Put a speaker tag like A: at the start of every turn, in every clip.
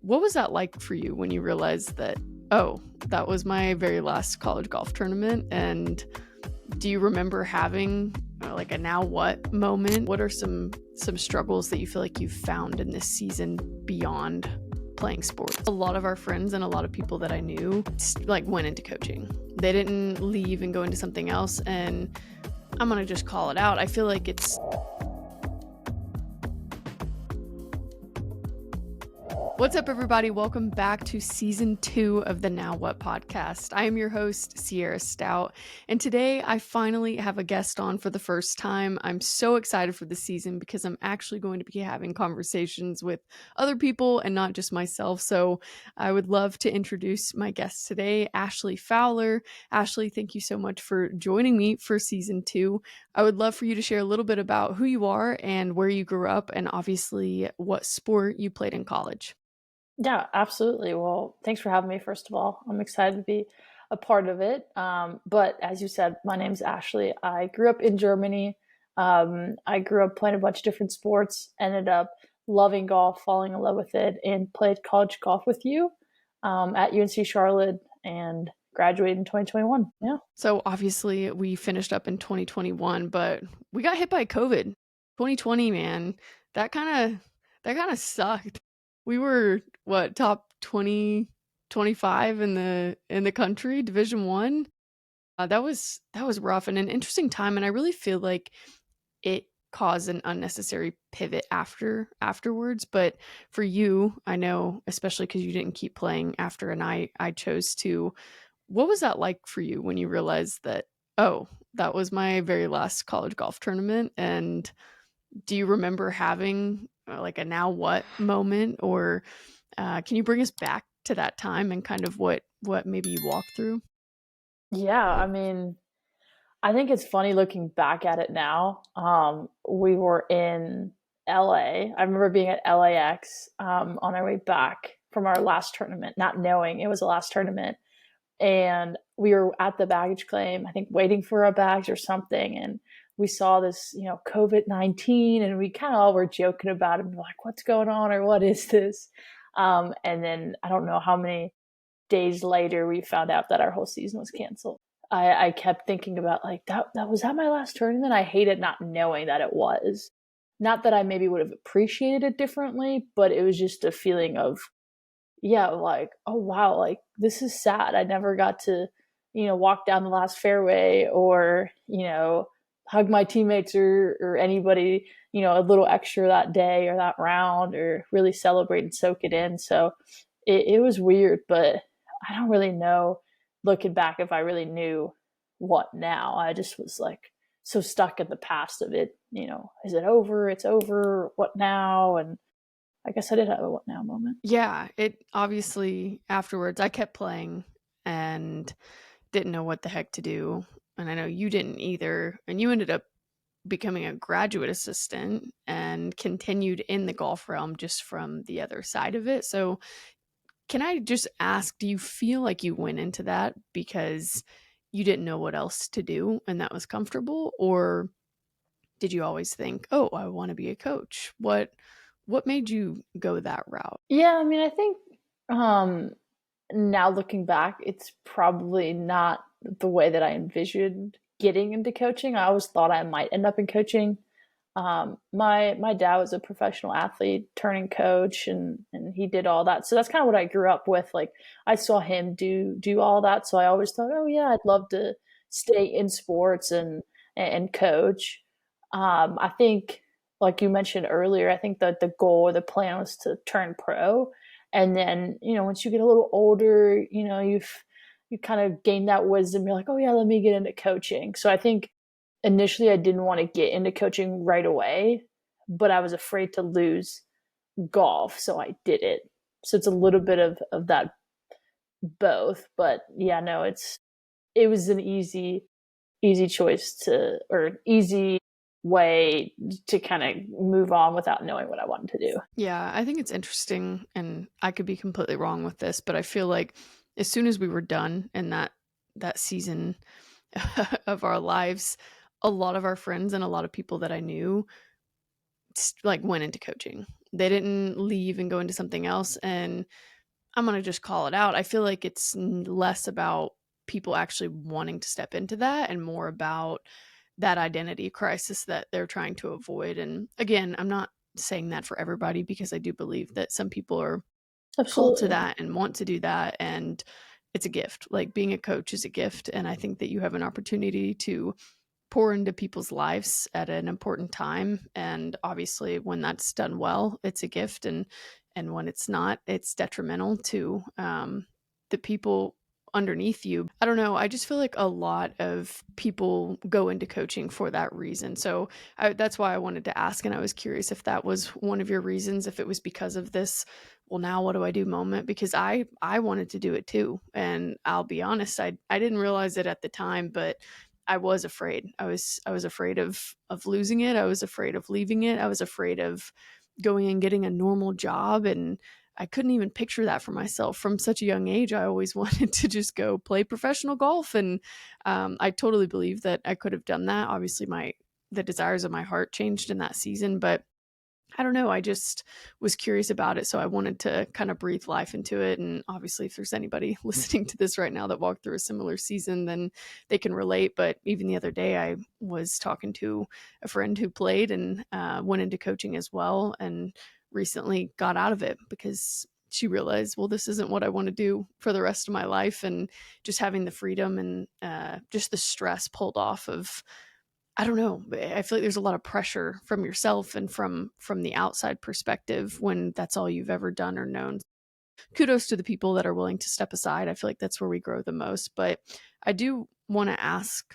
A: What was that like for you when you realized that, oh, that was my very last college golf tournament? And do you remember having like a now what moment? What are some struggles that you feel like you've found in this season beyond playing sports? A lot of our friends and a lot of people that I knew like went into coaching. They didn't leave and go into something else. And I'm going to just call it out. I feel like it's What's up, everybody? Welcome back to season 2 of the Now What podcast. I am your host, Sierra Stout, and today I finally have a guest on for the first time. I'm so excited for the season because I'm actually going to be having conversations with other people and not just myself. So I would love to introduce my guest today, Ashley Fowler. Ashley, thank you so much for joining me for season 2. I would love for you to share a little bit about who you are and where you grew up, and obviously what sport you played in college.
B: Yeah, absolutely. Well, thanks for having me, first of all. I'm excited to be a part of it. But as you said, my name's Ashley. I grew up in Germany. I grew up playing a bunch of different sports, ended up loving golf, falling in love with it, and played college golf with you at UNC Charlotte and graduated in 2021. Yeah.
A: So obviously we finished up in 2021, but we got hit by COVID. 2020, man, that kind of sucked. We were what, top 20, 25 in the country, Division 1. That was rough and an interesting time, and I really feel like it caused an unnecessary pivot afterwards. But for you, I know, especially because you didn't keep playing after, and I chose to. What was that like for you when you realized that, oh, that was my very last college golf tournament? And do you remember having like a now what moment, or can you bring us back to that time and kind of what maybe you walked through?
B: Yeah. I think it's funny looking back at it now. We were in LA. I remember being at LAX on our way back from our last tournament, not knowing it was the last tournament. And we were at the baggage claim, I think waiting for our bags or something. And we saw this, COVID-19, and we kind of all were joking about it. And we're like, what's going on, or what is this? And then I don't know how many days later we found out that our whole season was canceled. I kept thinking about like that was that my last tournament. I hated not knowing that it was. Not that I maybe would have appreciated it differently, but it was just a feeling of, yeah, like, oh wow, like this is sad. I never got to, walk down the last fairway, or, hug my teammates, or anybody, a little extra that day or that round, or really celebrate and soak it in. So it was weird, but I don't really know, looking back, if I really knew what now. I just was like so stuck in the past of it. Is it over? It's over. What now? And I guess I did have a what now moment.
A: Yeah, it obviously afterwards I kept playing and didn't know what the heck to do. And I know you didn't either. And you ended up becoming a graduate assistant and continued in the golf realm just from the other side of it. So, can I just ask, do you feel like you went into that because you didn't know what else to do and that was comfortable, or did you always think, "Oh, I want to be a coach"? What made you go that route?
B: Yeah, I think um, now looking back, it's probably not the way that I envisioned getting into coaching. I always thought I might end up in coaching. My dad was a professional athlete turning coach, and he did all that. So that's kind of what I grew up with. Like I saw him do all that. So I always thought, oh yeah, I'd love to stay in sports and coach. I think, like you mentioned earlier, I think that the goal or the plan was to turn pro. And then, once you get a little older, you kind of gain that wisdom. You're like, oh yeah, let me get into coaching. So I think initially I didn't want to get into coaching right away, but I was afraid to lose golf, so I did it. So it's a little bit of that both. But yeah, no, it was an easy choice to, or easy way to kind of move on without knowing what I wanted to do.
A: Yeah, I think it's interesting, and I could be completely wrong with this, but I feel like as soon as we were done in that season of our lives, a lot of our friends and a lot of people that I knew like went into coaching. They didn't leave and go into something else. And I'm going to just call it out. I feel like it's less about people actually wanting to step into that and more about that identity crisis that they're trying to avoid. And again, I'm not saying that for everybody, because I do believe that some people are called to
B: Absolutely.
A: that and want to do that, and it's a gift. Like, being a coach is a gift, and I think that you have an opportunity to pour into people's lives at an important time, and obviously when that's done well, it's a gift, and when it's not, it's detrimental to the people underneath you. I don't know, I just feel like a lot of people go into coaching for that reason. So that's why I wanted to ask, and I was curious if that was one of your reasons, if it was because of this well, now what do I do moment, because I wanted to do it too. And I'll be honest, I didn't realize it at the time, but I was afraid. I was afraid of losing it. I was afraid of leaving it. I was afraid of going and getting a normal job, and I couldn't even picture that for myself from such a young age. I always wanted to just go play professional golf, and I totally believe that I could have done that. Obviously, my the desires of my heart changed in that season, but I don't know. I just was curious about it. So I wanted to kind of breathe life into it. And obviously, if there's anybody listening to this right now that walked through a similar season, then they can relate. But even the other day, I was talking to a friend who played and went into coaching as well, and recently got out of it because she realized, well, this isn't what I want to do for the rest of my life. And just having the freedom and just the stress pulled off of, I don't know. I feel like there's a lot of pressure from yourself and from the outside perspective when that's all you've ever done or known. Kudos to the people that are willing to step aside. I feel like that's where we grow the most. But I do want to ask,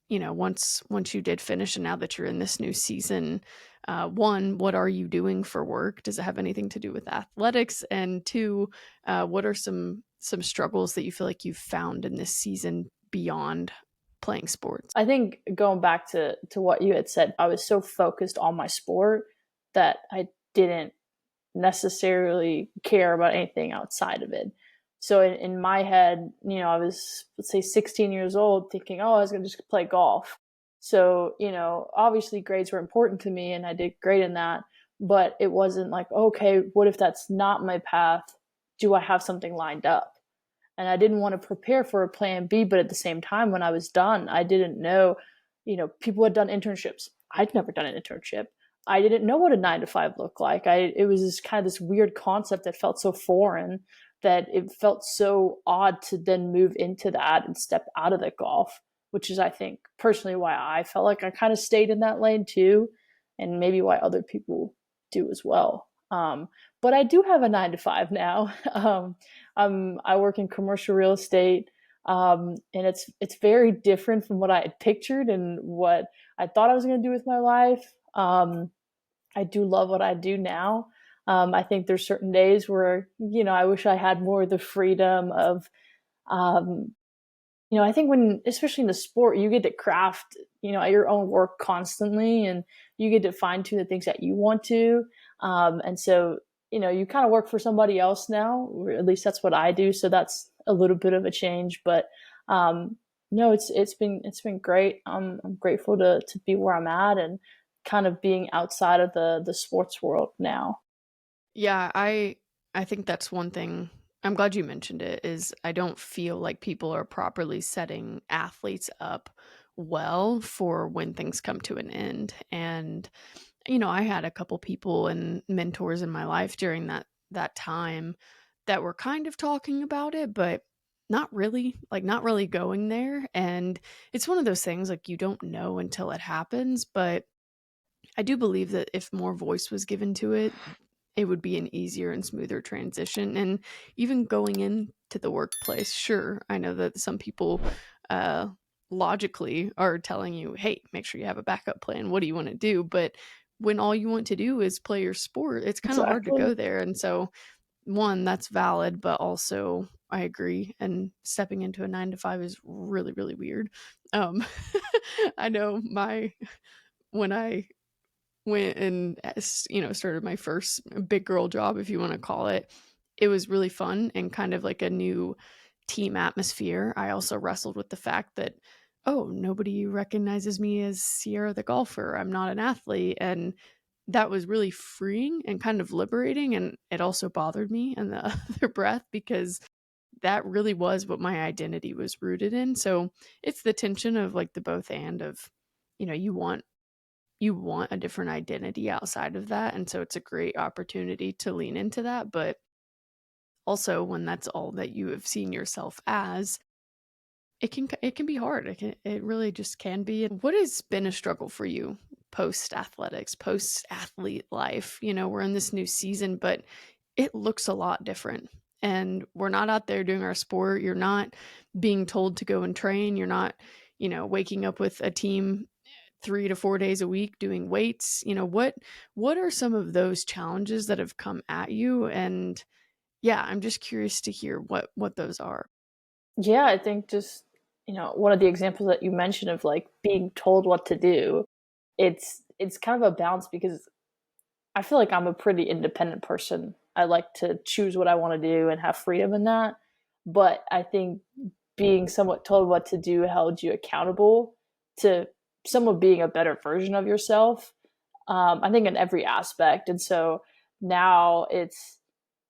A: once you did finish and now that you're in this new season, one, what are you doing for work? Does it have anything to do with athletics? And two, what are some struggles that you feel like you've found in this season beyond playing sports?
B: I think going back to what you had said, I was so focused on my sport that I didn't necessarily care about anything outside of it. So in my head, I was, let's say, 16 years old thinking, oh, I was going to just play golf. So, obviously grades were important to me and I did great in that, but it wasn't like, okay, what if that's not my path? Do I have something lined up? And I didn't want to prepare for a plan B, but at the same time, when I was done, I didn't know, people had done internships. I'd never done an internship. I didn't know what a 9 to 5 looked like. It was this kind of this weird concept that felt so foreign that it felt so odd to then move into that and step out of the golf, which is, I think, personally why I felt like I kind of stayed in that lane too, and maybe why other people do as well. But I do have a 9 to 5 now. I work in commercial real estate, and it's very different from what I had pictured and what I thought I was going to do with my life. I do love what I do now. I think there's certain days where I wish I had more of the freedom of um, I think when, especially in the sport, you get to craft, at your own work constantly, and you get to fine tune the things that you want to. And so, you kind of work for somebody else now, or at least that's what I do. So that's a little bit of a change, but no, it's been great. I'm grateful to be where I'm at and kind of being outside of the sports world now.
A: Yeah, I think that's one thing. I'm glad you mentioned it, is I don't feel like people are properly setting athletes up well for when things come to an end. And I had a couple people and mentors in my life during that time that were kind of talking about it, but not really going there. And it's one of those things, like, you don't know until it happens, but I do believe that if more voice was given to it, it would be an easier and smoother transition. And even going into the workplace, sure, I know that some people uh, logically are telling you, hey, make sure you have a backup plan. What do you want to do? But when all you want to do is play your sport, it's kind of hard to
B: Exactly.
A: go there. And so, one, that's valid, but also I agree. And stepping into a 9 to 5 is really, really weird. Um, I know when I went and started my first big girl job, if you want to call it, it was really fun and kind of like a new team atmosphere. I also wrestled with the fact that, oh, nobody recognizes me as Sierra the golfer, I'm not an athlete. And that was really freeing and kind of liberating. And it also bothered me and the other breath because that really was what my identity was rooted in. So it's the tension of like the both and of, you want a different identity outside of that. And so it's a great opportunity to lean into that. But also when that's all that you have seen yourself as, it can be hard. It really just can be. What has been a struggle for you post athletics, post athlete life? We're in this new season, but it looks a lot different. And we're not out there doing our sport. You're not being told to go and train. You're not, waking up with a team 3 to 4 days a week doing weights. What are some of those challenges that have come at you? And yeah, I'm just curious to hear what those are.
B: Yeah, I think just, one of the examples that you mentioned of like being told what to do, it's kind of a balance because I feel like I'm a pretty independent person. I like to choose what I want to do and have freedom in that. But I think being somewhat told what to do held you accountable to somewhat being a better version of yourself. I think in every aspect. And so now it's,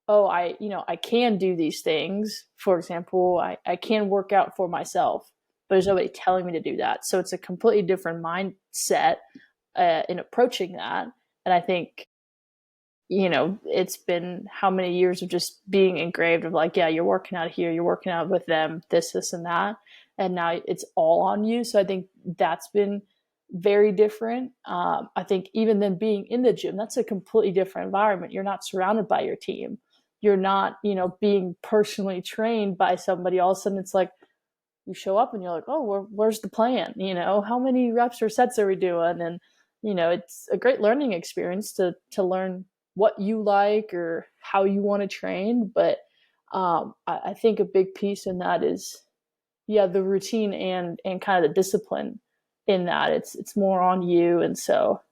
B: oh, I can do these things. For example, I can work out for myself, but there's nobody telling me to do that. So it's a completely different mindset in approaching that. And I think, it's been how many years of just being engraved of like, yeah, you're working out here, you're working out with them, this, and that. And now it's all on you. So I think that's been very different. I think even then being in the gym, that's a completely different environment. You're not surrounded by your team. You're not, being personally trained by somebody. All of a sudden it's like you show up and you're like, oh, where's the plan? How many reps or sets are we doing? And, it's a great learning experience to learn what you like or how you want to train. But I think a big piece in that is, yeah, the routine and kind of the discipline in that. It's more on you. And so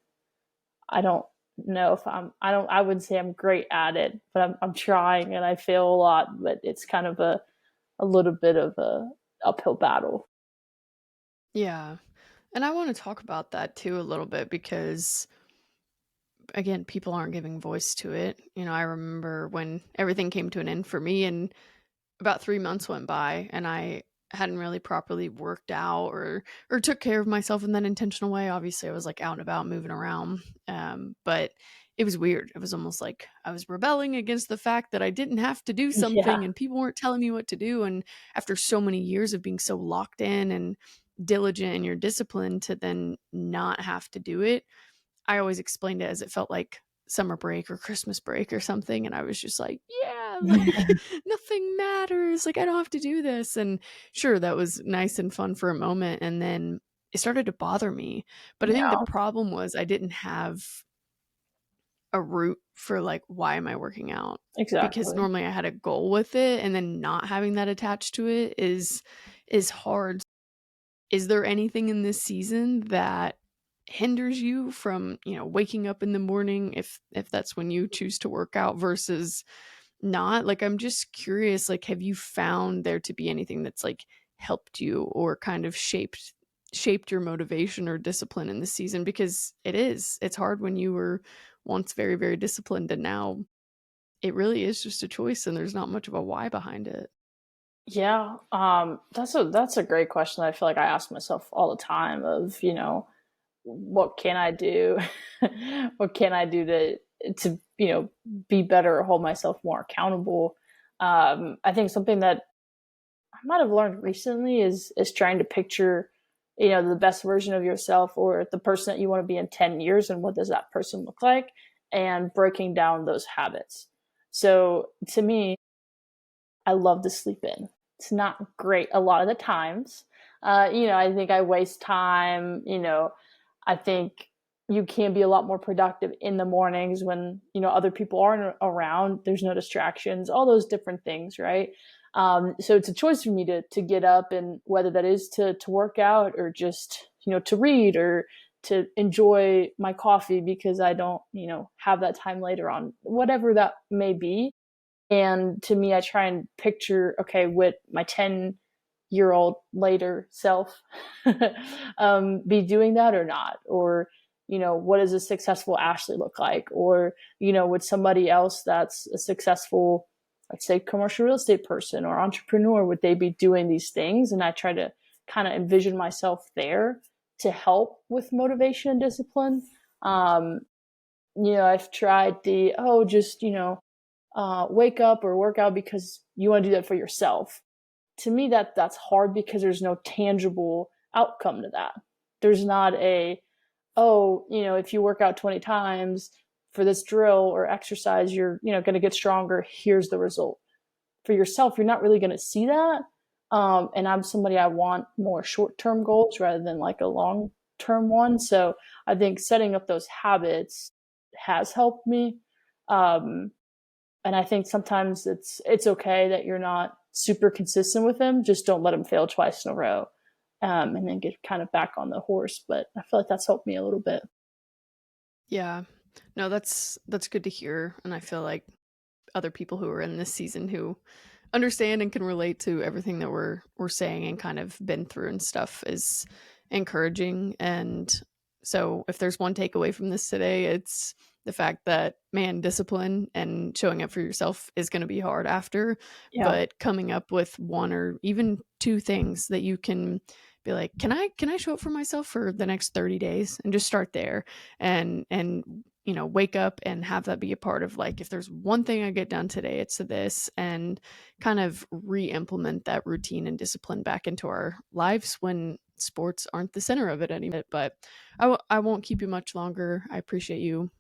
B: I don't know if I wouldn't say I'm great at it, but I'm trying and I fail a lot, but it's kind of a little bit of a uphill battle.
A: Yeah. And I want to talk about that too a little bit because again, people aren't giving voice to it. I remember when everything came to an end for me and about 3 months went by and I hadn't really properly worked out or took care of myself in that intentional way. Obviously, I was like out and about moving around. But it was weird. It was almost like I was rebelling against the fact that I didn't have to do
B: Yeah.
A: something and people weren't telling me what to do. And after so many years of being so locked in and diligent in your discipline to then not have to do it, I always explained it as it felt like summer break or Christmas break or something. And I was just like, yeah, like nothing matters. Like I don't have to do this. And sure, that was nice and fun for a moment. And then it started to bother me. But I think the
B: Yeah,
A: problem was I didn't have a root for like, why am I working out? Because
B: exactly.
A: normally I had a goal with it and then not having that attached to it is hard. Is there anything in this season that hinders you from, waking up in the morning if that's when you choose to work out versus not? Like I'm just curious, like have you found there to be anything that's like helped you or kind of shaped your motivation or discipline in the season? Because it's hard when you were once very, very disciplined and now it really is just a choice and there's not much of a why behind it.
B: Yeah, that's a great question that I feel like I ask myself all the time of, what can I do? What can I do to, be better or hold myself more accountable? I think something that I might have learned recently is trying to picture, the best version of yourself or the person that you want to be in 10 years and what does that person look like and breaking down those habits. So to me, I love to sleep in. It's not great a lot of the times. I think I waste time. I think you can be a lot more productive in the mornings when other people aren't around. There's no distractions, all those different things, right? So it's a choice for me to get up, and whether that is to work out or just to read or to enjoy my coffee because I don't have that time later on, whatever that may be. And to me, I try and picture, okay, what my 10-year-old later self be doing that or not? Or, what does a successful Ashley look like? Or, with somebody else that's a successful, let's say, commercial real estate person or entrepreneur, would they be doing these things? And I try to kind of envision myself there to help with motivation and discipline. I've tried wake up or work out because you want to do that for yourself. To me, that's hard because there's no tangible outcome to that. There's not if you work out 20 times for this drill or exercise, you're, going to get stronger. Here's the result. For yourself, you're not really going to see that. And I'm somebody, I want more short-term goals rather than like a long-term one. So I think setting up those habits has helped me. And I think sometimes it's okay that you're not super consistent with them. Just don't let them fail twice in a row. And then get kind of back on the horse. But I feel like that's helped me a little bit.
A: Yeah. No, that's good to hear. And I feel like other people who are in this season who understand and can relate to everything that we're saying and kind of been through and stuff is encouraging. And so if there's one takeaway from this today, it's the fact that, man, discipline and showing up for yourself is going to be hard after, but coming up with one or even two things that you can be like, can I show up for myself for the next 30 days and just start there and wake up and have that be a part of, like, if there's one thing I get done today, it's this, and kind of re-implement that routine and discipline back into our lives when sports aren't the center of it anymore. But I won't keep you much longer. I appreciate you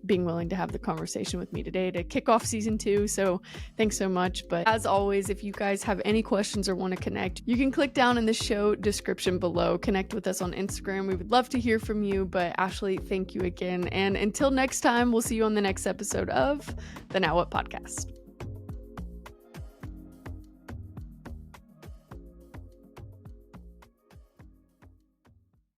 A: being willing to have the conversation with me today to kick off season 2. So thanks so much. But as always, if you guys have any questions or want to connect, you can click down in the show description below. Connect with us on Instagram. We would love to hear from you. But Ashley, thank you again. And until next time, we'll see you on the next episode of the Now What Podcast.